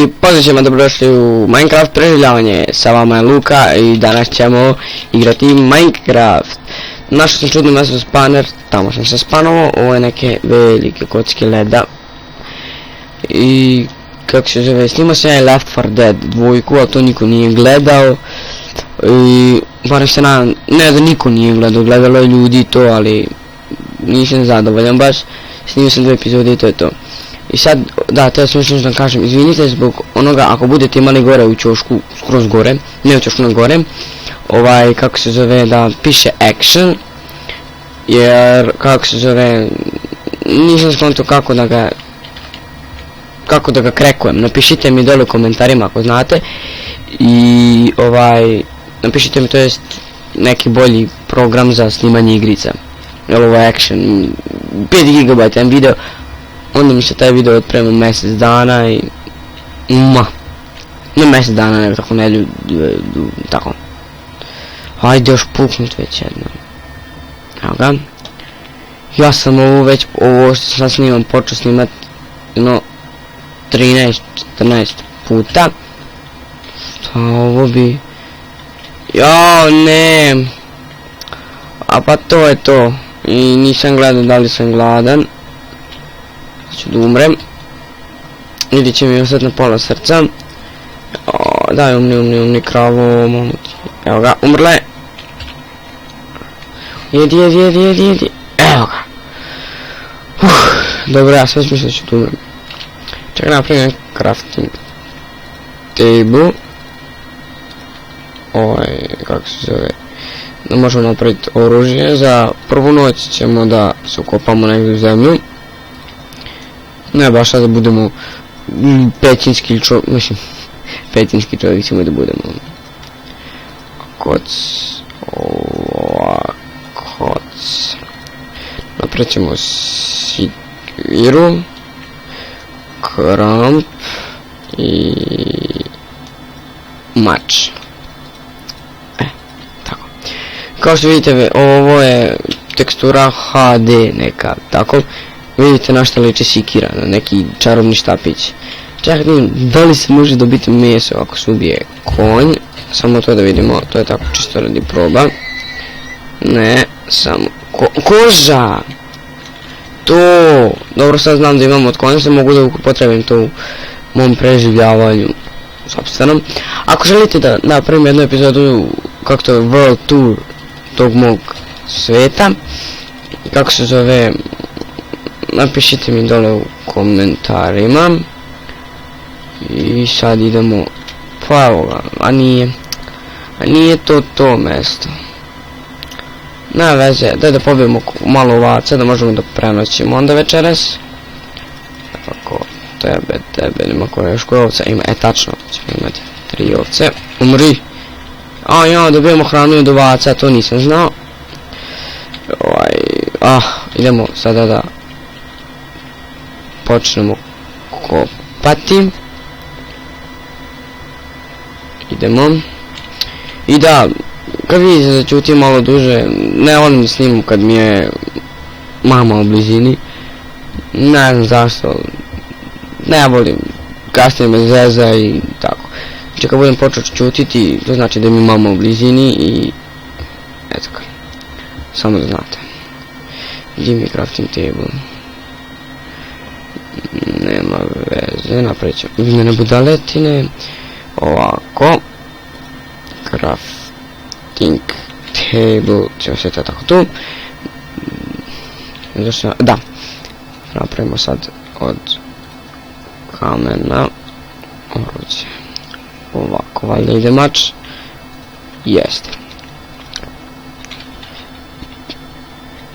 I pozdrav ćemo, dobrodošli u Minecraft preživljavanje, sa vama je Luka i danas ćemo igrati Minecraft. Našao sam čudno mjesto spaner, tamo sam se spanovao, ovo je neke velike kocke leda. I kako se zove, snimao sam ja Left 4 Dead 2, ali to niko nije gledao. I barem se nadam, ne da niko nije gledao, gledalo je ljudi to, ali nisam zadovoljan baš. Snimao sam 2 epizode i to je to. I sad, da, to je smiješno da kažem, izvinite zbog onoga, ako budete imali gore u ćošku, skroz gore, ne u ćošku na gore, kako se zove, da piše action, jer, kako se zove, nisam skonto kako da ga krekujem. Napišite mi dole u komentarima ako znate i napišite mi, to jest neki bolji program za snimanje igrica, jer ovo je action, 5 GB video. Onda mi se taj video otprema mjesec dana i... Ne mjesec dana, nego tako nedjelju, tako. Hajde još puknut već jedno. Evo ga. Ja sam ovo što sam snimam, počeo snimat, 13-14 puta. Šta ovo bi... Jao, ne. A pa to je to. I nisam gledao da li sam gladan. Ću da umrem. Ili će mi ostati na pola srca. Daj umni kravo, momu ti. Evo ga, umrle. Jedi. Evo ga. Dobro, ja sve smišljam da ću da umrem. Čekaj, napravim crafting table. Kako se zove. Da možemo napraviti oružje. Za prvu noć ćemo da se ukopamo negdje u zemlju. Ne baš da budemo pećinski čovjek, mislim, pećinski čovjek ćemo da budemo. Koc, koc. Napred ćemo sikiru, kramp i mač. Tako. Kao što vidite, ovo je tekstura HD neka, tako. Vidite na što liči sikira, na neki čarobni štapić. Čekaj, da li se može dobiti meso ako se ubije konj? Samo to da vidimo, to je tako čisto radi proba. Ne, samo... Koža! To! Dobro, sad znam da imam od konja, se mogu da upotrebim to u mom preživljavanju sopstvenom. Ako želite da napravim jednu epizodu, kako to je, World Tour tog mog sveta, kako se zove... Napišite mi dole u komentarima. I sad idemo. Pa evo ga, a nije to mesto. Nema veze, daj da pobijemo malo ovaca da možemo da prenoćimo onda večeras. Tako, tebe, nema koje još koje ovca ima, tačno, ćemo imati 3 ovce. Umri! A ja, dobijemo hranu od ovaca, to nisam znao. Idemo sada da počnemo kopati. Idemo. I da, kad vidite da ćutim malo duže, ne volim da snimam kad mi je mama u blizini. Ne znam zašto, ne volim, kasnije me zeza i tako. Znači kad budem počeo čutiti, to znači da mi je mama u blizini i... eto kaj, samo da znate. Gdje mi je crafting table? Nema veze, napravit ćemo izmjene budaletine. Ovako. Crafting table, ćemo sve to tako tu. Da. Napravimo sad od kamena oruđe. Ovako, valjda ide mač. Jeste.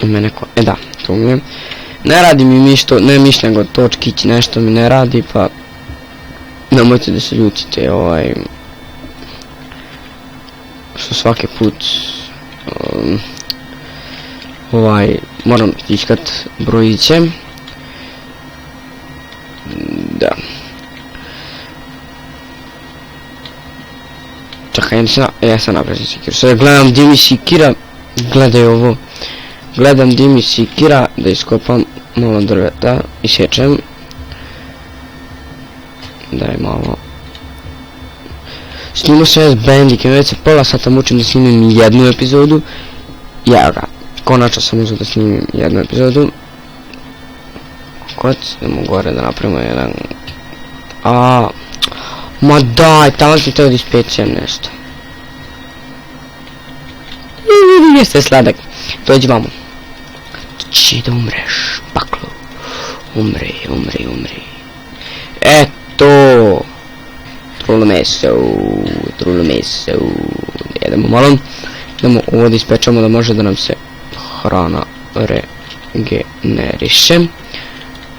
Ima neko, da, tu mi je. Ne radi mi mišto, ne mišljam go točkić, nešto mi ne radi, pa nemojte da se ljutite, što svaki put moram iskat brojiće. Da. Čekaj, ja sam napravio sikiru, sad gledam gdje mi sikira, gledaj ovo. Gledam gdje mi sikira, da iskopam malo drveta, isječem. Daj malo. Snimao sam ja s Bandicam, već se pola sata mučim da snimim jednu epizodu. Ja ga, konačno sam uzeo da snimim jednu epizodu. Kod, idemo gore da napravimo jedan... Ma daj, tamo sam teo da ispečem nešto. Jeste sladak. Dođi vamo. Či da umreš, paklo. Umri. Eto. Trulo meso. Jedemo malo. Idemo ovo da ispečemo da može da nam se hrana regeneriše.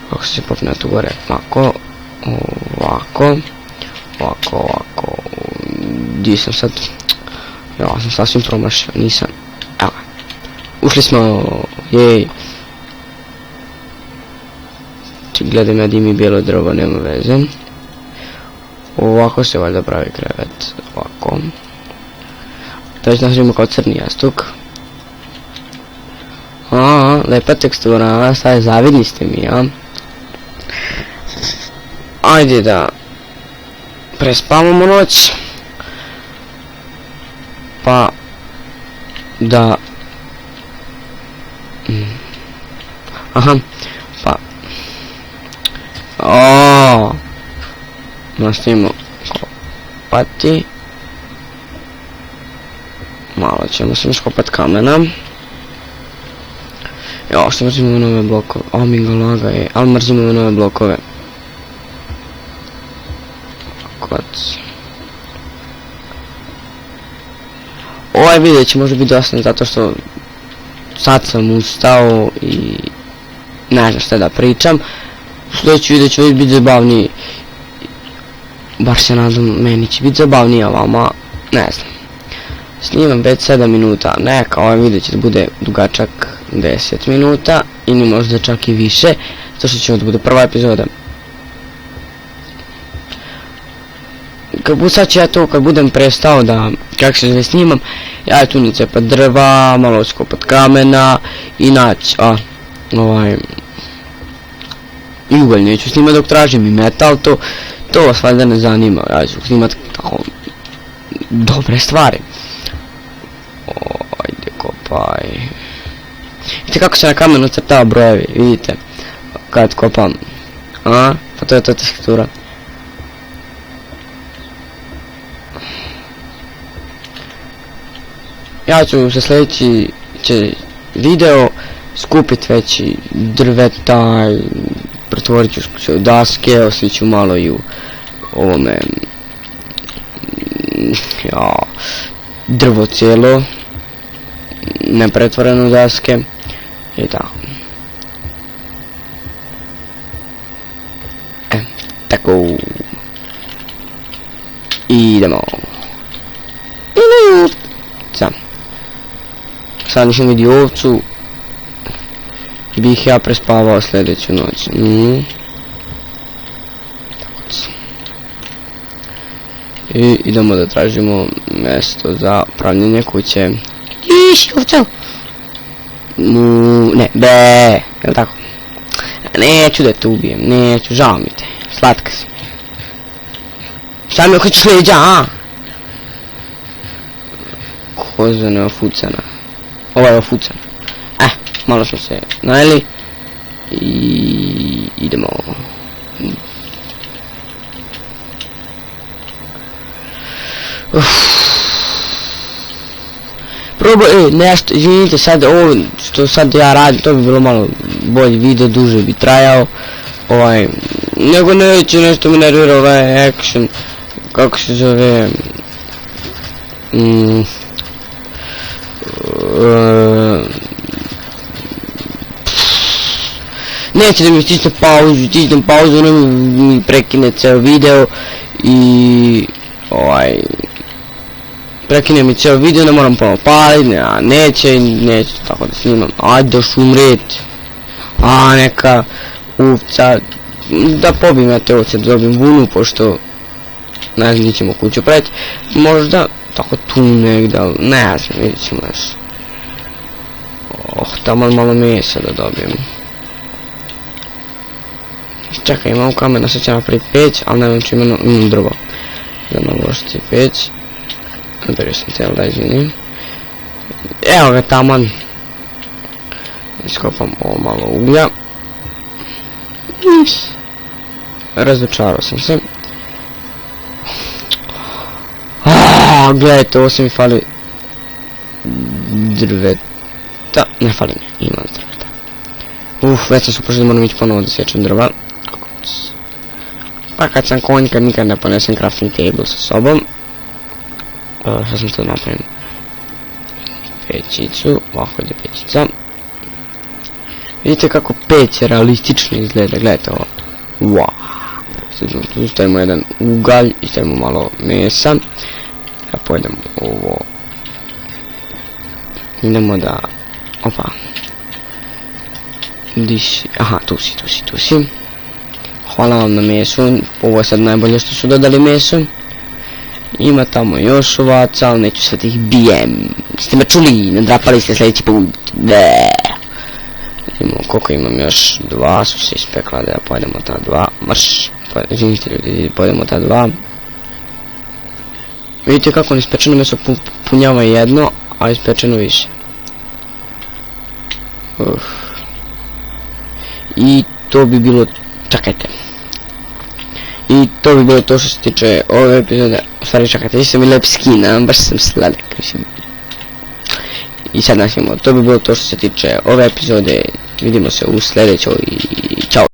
Kako se popne tu gore, ovako. Gdje sam sad? Ja sam sasvim promašio, nisam. Evo. Ušli smo, jej. Gledam ja di mi bijelo drvo, nema veze. Ovako se valjda pravi krevet, ovako. To već nastavimo kao crni jastuk. Lepa tekstura, sad zavidni ste mi, ja. Ajde da prespavamo noć. Pa da nastavimo kopati. Malo ćemo se iskopat kamena. Jo, što mrzimo ove nove blokove. Mi ga laga je, ali mrzimo ove nove blokove. Ovaj video će možda biti dosta zato što sad sam ustao i ne znam šta da pričam. Sljedeći video će biti zabavniji. Bar se nadam, meni će biti zabavniji, a vama ne znam. Snimam već 7 minuta, neka ovaj video će da bude dugačak 10 minuta ili možda čak i više, zato što će da bude prva epizoda. Sad ću ja to kad budem prestao da, kako se snimam, ja ću tu cepat drva, malo skopat kamena i naći, i ugalj neću snimat dok tražim i metal, to vas valjda ne zanima, ja ću snimat tako dobre stvari. Ajde kopaj. Vidite kako se na kamenu crtava brojevi, vidite, kad kopam, pa to je ta tekstura. Ja ću za sljedeći video skupit veći drveta, pretvorit ću se u daske, oslit ću malo i u ovome, drvo cijelo, nepretvoreno u daske i tako. Tako. Idemo. Sad nisam vidio ovcu, bih ja prespavao sljedeću noć. I idemo da tražimo mjesto za pravljenje kuće. Iš, ovca! Ne, jel tako? Neću da te ubijem, neću, žao mi te, slatka si. Šta mi okrećeš leđa, Koza neofucana. Ova je ofucana. Malo smo se najeli. I idemo. Probaj, nešto, izvinite sad, ovo što sad ja radim, to bi bilo malo bolji video, duže bi trajao. Nego neće, nešto mi nervira ovaj action, kako se zove, neće da mi stisne pauzu, ne mi prekine ceo video i prekine mi ceo video, ne moram ponovno paliti, neće tako da snimam, ajde još umret, neka uvca, da pobijem ja te ovce, da dobijem vunu, pošto ne znam gdje ćemo kuću preti, možda tako tu negdje, ali ne znam, vidjet ćemo još. Tamo malo mesa da dobijem. Čekaj, imam kamena, sad će napraviti peć, ali ne znam čim imam drvo. Da mogu uložiti peć. Naberio sam cijel, da izvinim. Evo ga taman. Iskopam ovo malo uglja. Razočarao sam se. Gledajte, ovo se mi fali drveta. Ne fali mi, imam drveta. Već sam se upošao da moram ići ponovo da sjećam drva. Pa kad sam konjka nikad ne ponesem crafting table sa sobom. Šta sam to napravim? Pećicu, ovako ide pećica. Vidite kako peć realistično izgleda, gledajte ovo. Wow. Tu stavimo jedan ugalj i stavimo malo mesa. Ja pojedem ovo. Idemo da... Opa. Di si? Aha, tu si. Hvala vam na mesu. Ovo je sad najbolje što su dodali meso. Ima tamo još ovaca, ali neću sad ih bijem. Ste me čuli, nadrapali ste sljedeći put. Imamo koliko imam još, 2 su se ispekla, da ja pojedemo ta 2. Marš, izvinite ljudi, pojedemo ta 2. Vidite kako ispečeno meso punjava jedno, a ispečeno više. I to bi bilo, čekajte. I to bi bilo to što se tiče ove epizode. U stvari čekajte, nisam i lep skin, baš sam sladak, mislim. I sad nastavimo, to bi bilo to što se tiče ove epizode. Vidimo se u sljedećoj.